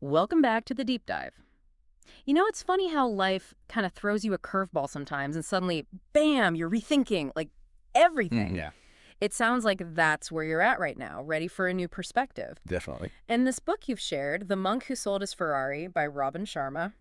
Welcome back to the deep dive. You know, it's funny how life kind of throws you a curveball sometimes and suddenly, bam, you're rethinking like everything. Yeah, It sounds like that's where you're at right now, ready for a new perspective. definitely. In this book you've shared, The Monk Who Sold His Ferrari by Robin Sharma,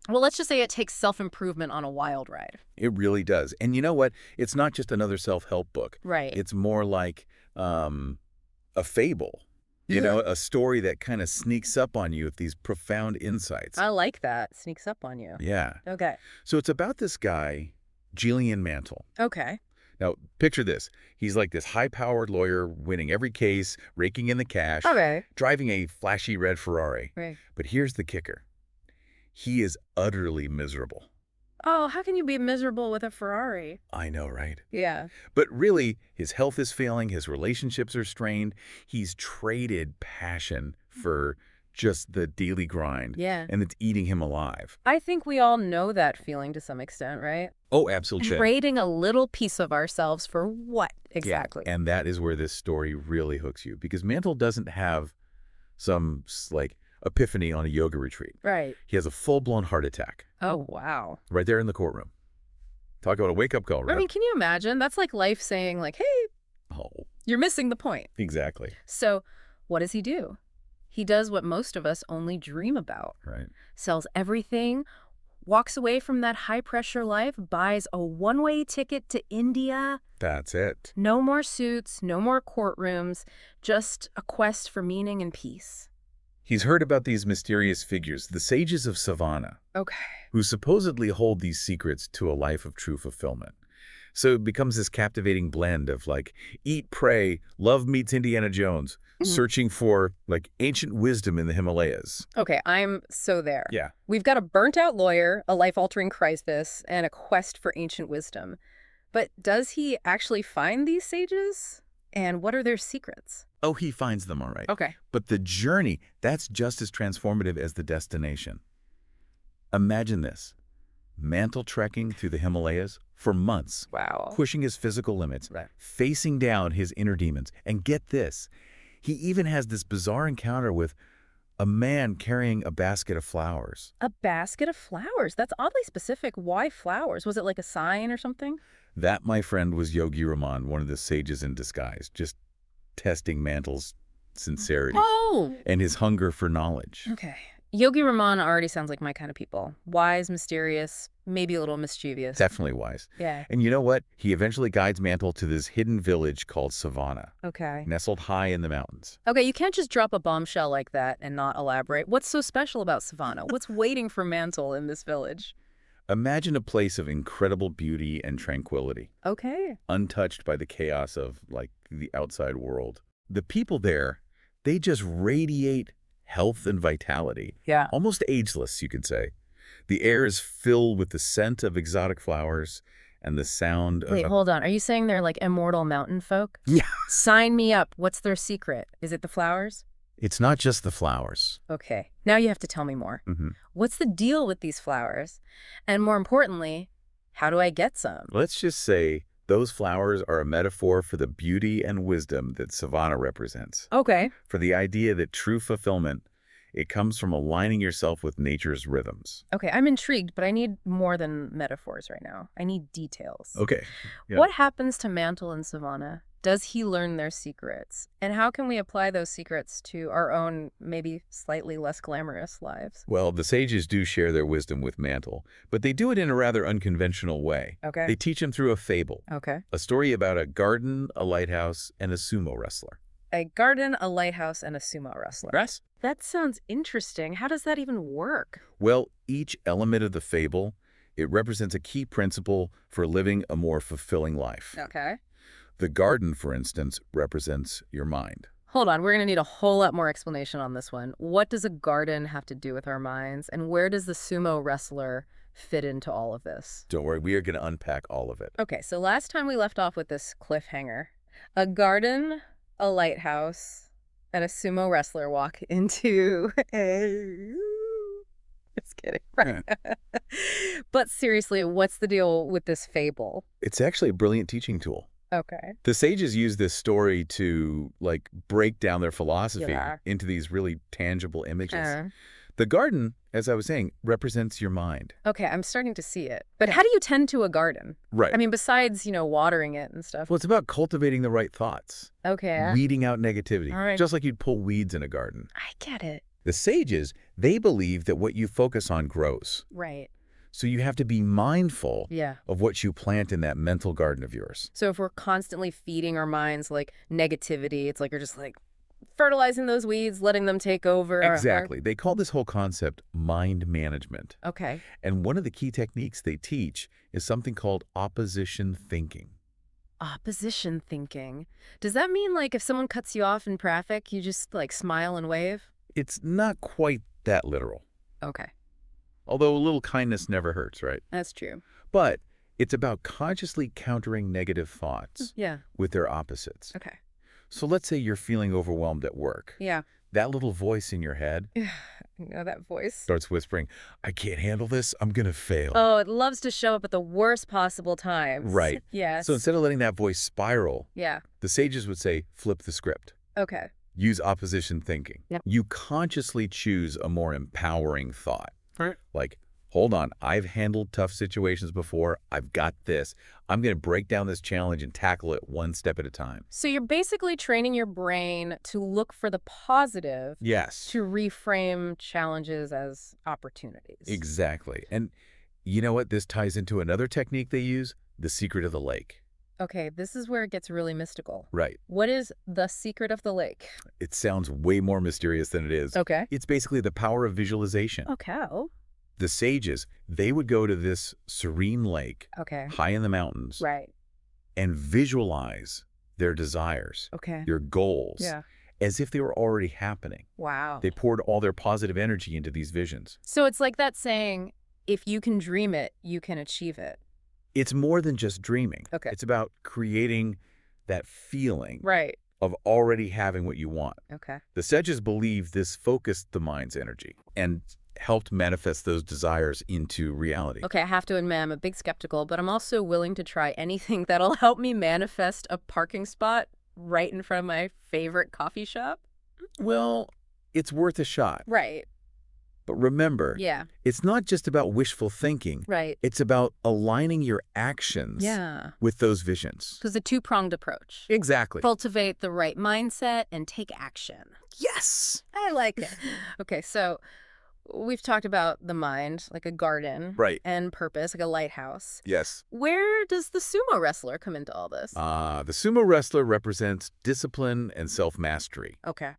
well, let's just say it takes self-improvement on a wild ride. It really does. And you know what? It's not just another self-help book. Right. It's more like a fable, a story that kind of sneaks up on you with these profound insights. I like that. Sneaks up on you. Yeah. Okay. So it's about this guy, Julian Mantle. Okay. Now, picture this. He's like this high-powered lawyer winning every case, raking in the cash, Okay. driving a flashy red Ferrari. Right. But here's the kicker. He is utterly miserable. Oh, how can you be miserable with a Ferrari? I know, right? Yeah. But really, his health is failing, his relationships are strained. He's traded passion for just the daily grind, Yeah. and it's eating him alive. I think we all know that feeling to some extent, right? Oh, absolutely. Trading a little piece of ourselves for what exactly? Yeah, and that is where this story really hooks you, because Mantle doesn't have some, like, epiphany on a yoga retreat. Right. He has a full-blown heart attack Oh, wow. right there in the courtroom. Talk about a wake-up call, I right? mean, can you imagine? That's like life saying, like, hey, Oh, you're missing the point. exactly. So what does he do? He does what most of us only dream about. Right. Sells everything, walks away from that high-pressure life, buys a one-way ticket to India. That's it. No more suits, no more courtrooms, just a quest for meaning and peace. He's heard about these mysterious figures, the sages of Sivana, Okay. who supposedly hold these secrets to a life of true fulfillment. So it becomes this captivating blend of, like, eat, pray, love meets Indiana Jones, searching for, like, ancient wisdom in the Himalayas. Okay, I'm so there. Yeah. We've got a burnt-out lawyer, a life-altering crisis, and a quest for ancient wisdom. But does he actually find these sages? And what are their secrets? Oh, he finds them all right. Okay. But the journey, that's just as transformative as the destination. Imagine this. Mantle trekking through the Himalayas for months, Wow. pushing his physical limits, Right. facing down his inner demons. And get this, he even has this bizarre encounter with a man carrying a basket of flowers. A basket of flowers. That's oddly specific. Why flowers? Was it like a sign or something? That, my friend, was Yogi Raman, one of the sages in disguise, just testing Mantle's sincerity Oh! and his hunger for knowledge. Okay. Yogi Raman already sounds like my kind of people. Wise, mysterious, maybe a little mischievous. Definitely wise. Yeah. And you know what? He eventually guides Mantle to this hidden village called Sivana, Okay. nestled high in the mountains. Okay, you can't just drop a bombshell like that and not elaborate. What's so special about Sivana? What's waiting for Mantle in this village? Imagine a place of incredible beauty and tranquility, Okay. untouched by the chaos of, like, the outside world. The people there, they just radiate health and vitality. Yeah. Almost ageless, you could say. The air is filled with the scent of exotic flowers and the sound Wait, of... hold on. Are you saying they're like immortal mountain folk? Yeah. Sign me up. What's their secret? Is it the flowers? It's not just the flowers. Okay. Now you have to tell me more. What's the deal with these flowers? And more importantly, how do I get some? Let's just say those flowers are a metaphor for the beauty and wisdom that Sivana represents. Okay. For the idea that true fulfillment, it comes from aligning yourself with nature's rhythms. Okay, I'm intrigued, but I need more than metaphors right now. I need details. Okay. Yeah. What happens to Mantle and Sivana? Does he learn their secrets? And how can we apply those secrets to our own, maybe slightly less glamorous lives? Well, the sages do share their wisdom with Mantle, but they do it in a rather unconventional way. Okay. They teach him through a fable, Okay. a story about a garden, a lighthouse, and a sumo wrestler. A garden, a lighthouse, and a sumo wrestler. Yes? That sounds interesting. How does that even work? Well, each element of the fable, it represents a key principle for living a more fulfilling life. Okay. The garden, for instance, represents your mind. Hold on, we're going to need a whole lot more explanation on this one. What does a garden have to do with our minds? And where does the sumo wrestler fit into all of this? Don't worry, we are going to unpack all of it. Okay, so last time we left off with this cliffhanger. A garden, a lighthouse, and a sumo wrestler walk into a... Just kidding. Right. But seriously, what's the deal with this fable? It's actually a brilliant teaching tool. Okay. The sages use this story to, like, break down their philosophy Yeah. into these really tangible images. Uh, The garden, as I was saying, represents your mind. okay, I'm starting to see it. But Yeah. how do you tend to a garden? I Right. mean, besides, watering it and stuff. Well, it's about cultivating the right thoughts, Okay. weeding out negativity, All right. just like you'd pull weeds in a garden. I get it. The sages, they believe that what you focus on grows. Right. So you have to be mindful Yeah. of what you plant in that mental garden of yours. So if we're constantly feeding our minds like negativity, it's like you're just like fertilizing those weeds, letting them take over. Exactly. They call this whole concept mind management. Okay. And one of the key techniques they teach is something called opposition thinking. Opposition thinking. Does that mean like if someone cuts you off in traffic, you just like smile and wave? It's not quite that literal, Okay. although a little kindness never hurts, right? That's true. But it's about consciously countering negative thoughts Yeah. with their opposites. Okay. So let's say you're feeling overwhelmed at work. Yeah. That little voice in your head That voice. starts whispering, I can't handle this, I'm going to fail. Oh, it loves to show up at the worst possible times. Right. Yes. So instead of letting that voice spiral, Yeah. the sages would say, flip the script. Okay. Use opposition thinking. Yep. You consciously choose a more empowering thought. Right. Like, hold on, I've handled tough situations before. I've got this. I'm going to break down this challenge and tackle it one step at a time. So you're basically training your brain to look for the positive, Yes. to reframe challenges as opportunities. Exactly. And you know what? This ties into another technique they use, the secret of the lake. Okay, this is where it gets really mystical. Right. What is the secret of the lake? It sounds way more mysterious than it is. Okay. It's basically the power of visualization. Okay. The sages, they would go to this serene lake Okay. high in the mountains Right. and visualize their desires, Okay. their goals, Yeah. as if they were already happening. Wow. They poured all their positive energy into these visions. So it's like that saying, if you can dream it, you can achieve it. It's more than just dreaming. Okay. It's about creating that feeling Right. of already having what you want. Okay. The sages believe this focused the mind's energy and helped manifest those desires into reality. Okay, I have to admit I'm a big skeptical, but I'm also willing to try anything that'll help me manifest a parking spot right in front of my favorite coffee shop. Well, it's worth a shot. Right. But remember, Yeah. it's not just about wishful thinking. Right. It's about aligning your actions Yeah. with those visions. So it's a two-pronged approach. Exactly. Cultivate the right mindset and take action. Yes. I like it. Okay, so we've talked about the mind, like a garden. Right. And purpose, like a lighthouse. Yes. Where does the sumo wrestler come into all this? The sumo wrestler represents discipline and self-mastery. Okay.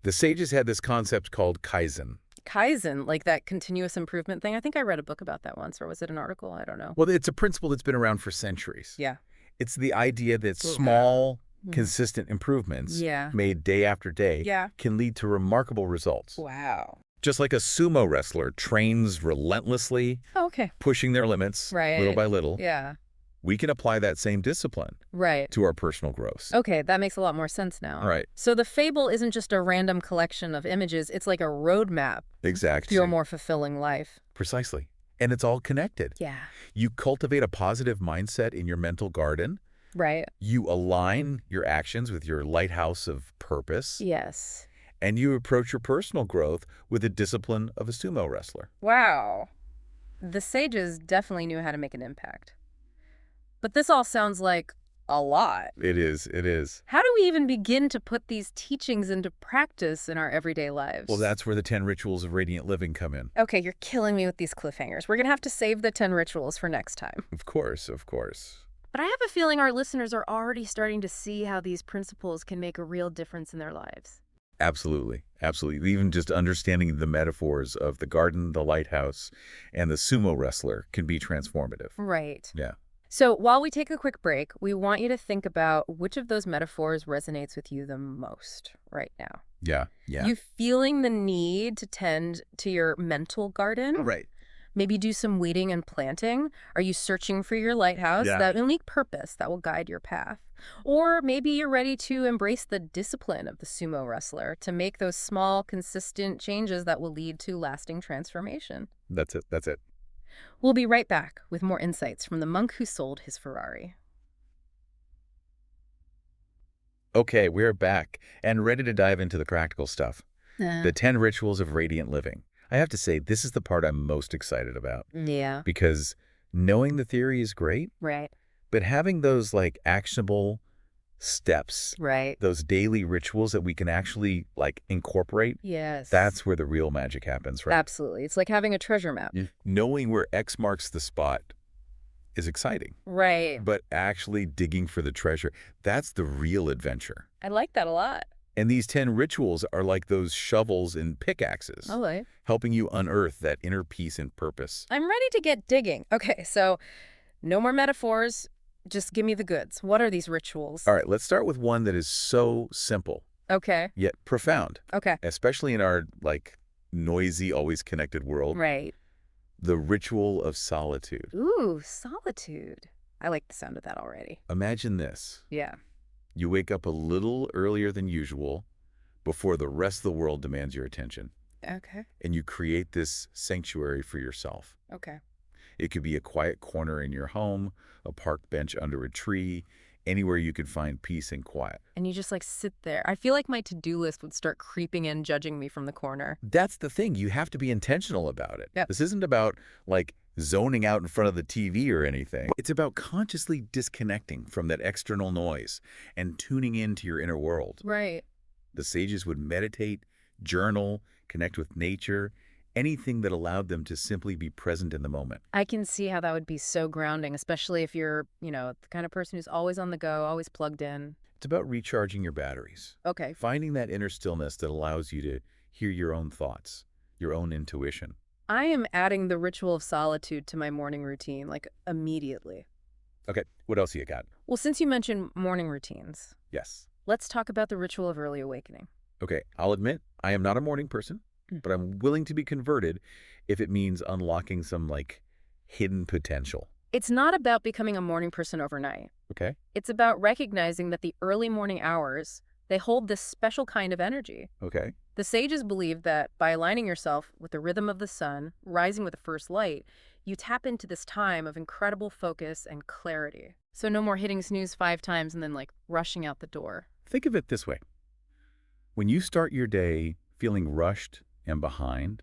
The sages had this concept called Kaizen. Kaizen, like that continuous improvement thing. I think I read a book about that once, or was it an article? I don't know. Well, it's a principle that's been around for centuries. Yeah. It's the idea that Ooh. small, Mhm. consistent improvements Yeah. made day after day Yeah. can lead to remarkable results. Wow. Just like a sumo wrestler trains relentlessly, Oh, okay. pushing their limits Right. little by little, Yeah. we can apply that same discipline Right. to our personal growth. Okay, that makes a lot more sense now. Right. So the fable isn't just a random collection of images. It's like a roadmap Exactly. to a more fulfilling life. Precisely. And it's all connected. Yeah. You cultivate a positive mindset in your mental garden. Right. You align your actions with your lighthouse of purpose. Yes. And you approach your personal growth with the discipline of a sumo wrestler. Wow. The sages definitely knew how to make an impact. But this all sounds like a lot. It is. It is. How do we even begin to put these teachings into practice in our everyday lives? Well, that's where the 10 rituals of radiant living come in. Okay, you're killing me with these cliffhangers. We're going to have to save the 10 rituals for next time. Of course. Of course. But I have a feeling our listeners are already starting to see how these principles can make a real difference in their lives. Absolutely. Absolutely. Even just understanding the metaphors of the garden, the lighthouse, and the sumo wrestler can be transformative. Right. Yeah. So while we take a quick break, we want you to think about which of those metaphors resonates with you the most right now. Yeah. Yeah. You feeling the need to tend to your mental garden? Right. Maybe do some weeding and planting? Are you searching for your lighthouse, Yeah. that unique purpose that will guide your path? Or maybe you're ready to embrace the discipline of the sumo wrestler to make those small, consistent changes that will lead to lasting transformation. That's it. That's it. We'll be right back with more insights from the monk who sold his Ferrari. Okay, we're back and ready to dive into the practical stuff. Uh, The 10 rituals of radiant living. I have to say, this is the part I'm most excited about yeah, because knowing the theory is great, right, but having those like actionable steps, right. those daily rituals that we can actually like incorporate, Yes, that's where the real magic happens, right? absolutely. It's like having a treasure map. Knowing where X marks the spot is exciting, Right. but actually digging for the treasure, that's the real adventure. I like that a lot. And these 10 rituals are like those shovels and pickaxes, Okay. helping you unearth that inner peace and purpose. I'm ready to get digging. Okay, so no more metaphors. Just give me the goods. What are these rituals? All right, let's start with one that is so simple, Okay. yet profound, Okay. especially in our like noisy, always connected world, Right. the ritual of solitude. Ooh, solitude. I like the sound of that already. Imagine this. Yeah. You wake up a little earlier than usual before the rest of the world demands your attention, Okay. and you create this sanctuary for yourself. Okay. It could be a quiet corner in your home, a park bench under a tree, anywhere you could find peace and quiet. And you just like sit there. I feel like my to-do list would start creeping in, judging me from the corner. That's the thing. You have to be intentional about it. Yep. This isn't about, like, zoning out in front of the TV or anything. It's about consciously disconnecting from that external noise and tuning into your inner world. Right. The sages would meditate, journal, connect with nature, anything that allowed them to simply be present in the moment. I can see how that would be so grounding, especially if you're, the kind of person who's always on the go, always plugged in. It's about recharging your batteries, Okay. finding that inner stillness that allows you to hear your own thoughts, your own intuition. I am adding the ritual of solitude to my morning routine, like immediately. Okay, what else you got? Well, since you mentioned morning routines, Yes. let's talk about the ritual of early awakening. Okay, I'll admit I am not a morning person, but I'm willing to be converted if it means unlocking some, like, hidden potential. It's not about becoming a morning person overnight. Okay? It's about recognizing that the early morning hours, they hold this special kind of energy. Okay. The sages believe that by aligning yourself with the rhythm of the sun, rising with the first light, you tap into this time of incredible focus and clarity. So no more hitting snooze 5 times and then like rushing out the door. Think of it this way. When you start your day feeling rushed and behind,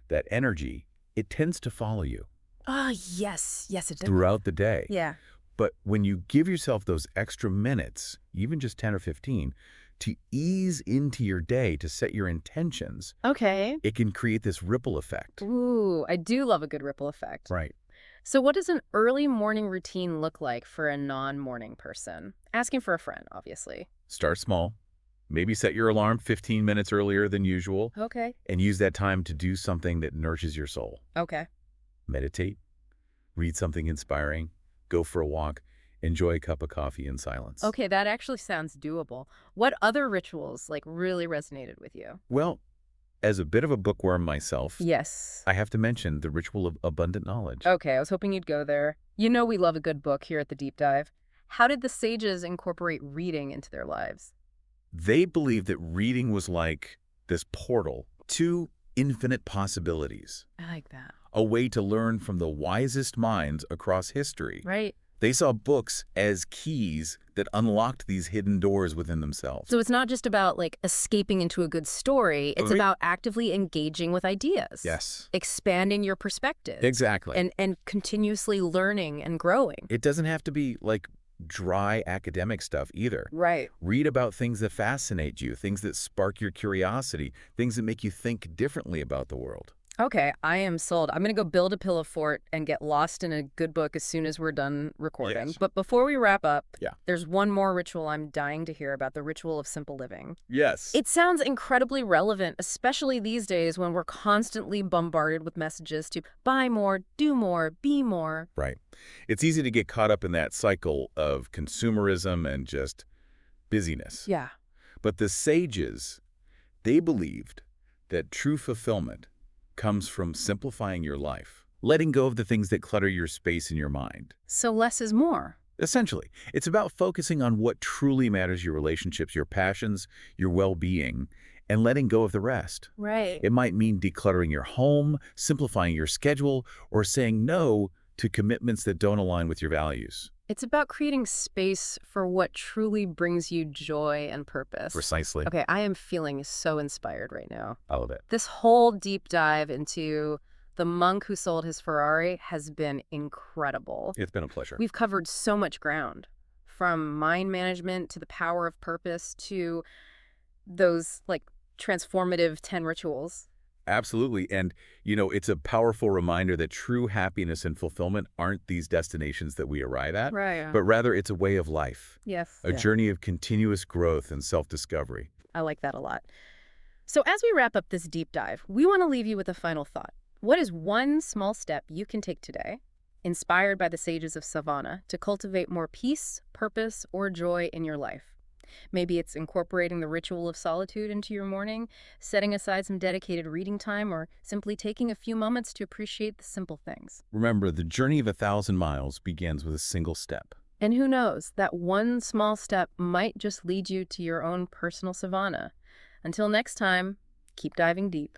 that energy, it tends to follow you Ah, yes. Yes, it does. throughout the day. Yeah. But when you give yourself those extra minutes, even just 10 or 15, to ease into your day, to set your intentions, Okay. it can create this ripple effect. Ooh, I do love a good ripple effect. Right. So what does an early morning routine look like for a non-morning person? Asking for a friend, obviously. Start small. Maybe set your alarm 15 minutes earlier than usual Okay. and use that time to do something that nourishes your soul. Okay. Meditate, read something inspiring, go for a walk, enjoy a cup of coffee in silence. Okay, that actually sounds doable. What other rituals like really resonated with you? Well, as a bit of a bookworm myself, Yes. I have to mention the ritual of abundant knowledge. Okay, I was hoping you'd go there. You know we love a good book here at the Deep Dive. How did the sages incorporate reading into their lives? They believed that reading was like this portal to infinite possibilities, I like that. a way to learn from the wisest minds across history. Right. They saw books as keys that unlocked these hidden doors within themselves. So it's not just about like escaping into a good story. It's Right. about actively engaging with ideas. Yes. Expanding your perspective. Exactly. And continuously learning and growing. It doesn't have to be like dry academic stuff either. Right. Read about things that fascinate you, things that spark your curiosity, things that make you think differently about the world. Okay, I am sold. I'm going to go build a pillow fort and get lost in a good book as soon as we're done recording. Yes. But before we wrap up, Yeah. there's one more ritual I'm dying to hear about, the ritual of simple living. Yes. It sounds incredibly relevant, especially these days when we're constantly bombarded with messages to buy more, do more, be more. Right. It's easy to get caught up in that cycle of consumerism and just busyness. Yeah. But the sages, they believed that true fulfillment comes from simplifying your life, letting go of the things that clutter your space in your mind. So less is more. Essentially, it's about focusing on what truly matters, your relationships, your passions, your well-being, and letting go of the rest. Right. It might mean decluttering your home, simplifying your schedule, or saying no to commitments that don't align with your values. It's about creating space for what truly brings you joy and purpose. Precisely. Okay, I am feeling so inspired right now. I love it. This whole deep dive into the monk who sold his Ferrari has been incredible. It's been a pleasure. We've covered so much ground, from mind management to the power of purpose to those like transformative 10 rituals. Absolutely. And, it's a powerful reminder that true happiness and fulfillment aren't these destinations that we arrive at, Right. but rather it's a way of life, Yes. a journey of continuous growth and self-discovery. I like that a lot. So as we wrap up this deep dive, we want to leave you with a final thought. What is one small step you can take today, inspired by the sages of Sivana, to cultivate more peace, purpose, or joy in your life? Maybe it's incorporating the ritual of solitude into your morning, setting aside some dedicated reading time, or simply taking a few moments to appreciate the simple things. Remember, the journey of 1,000 miles begins with a single step. And who knows, that one small step might just lead you to your own personal Sivana. Until next time, keep diving deep.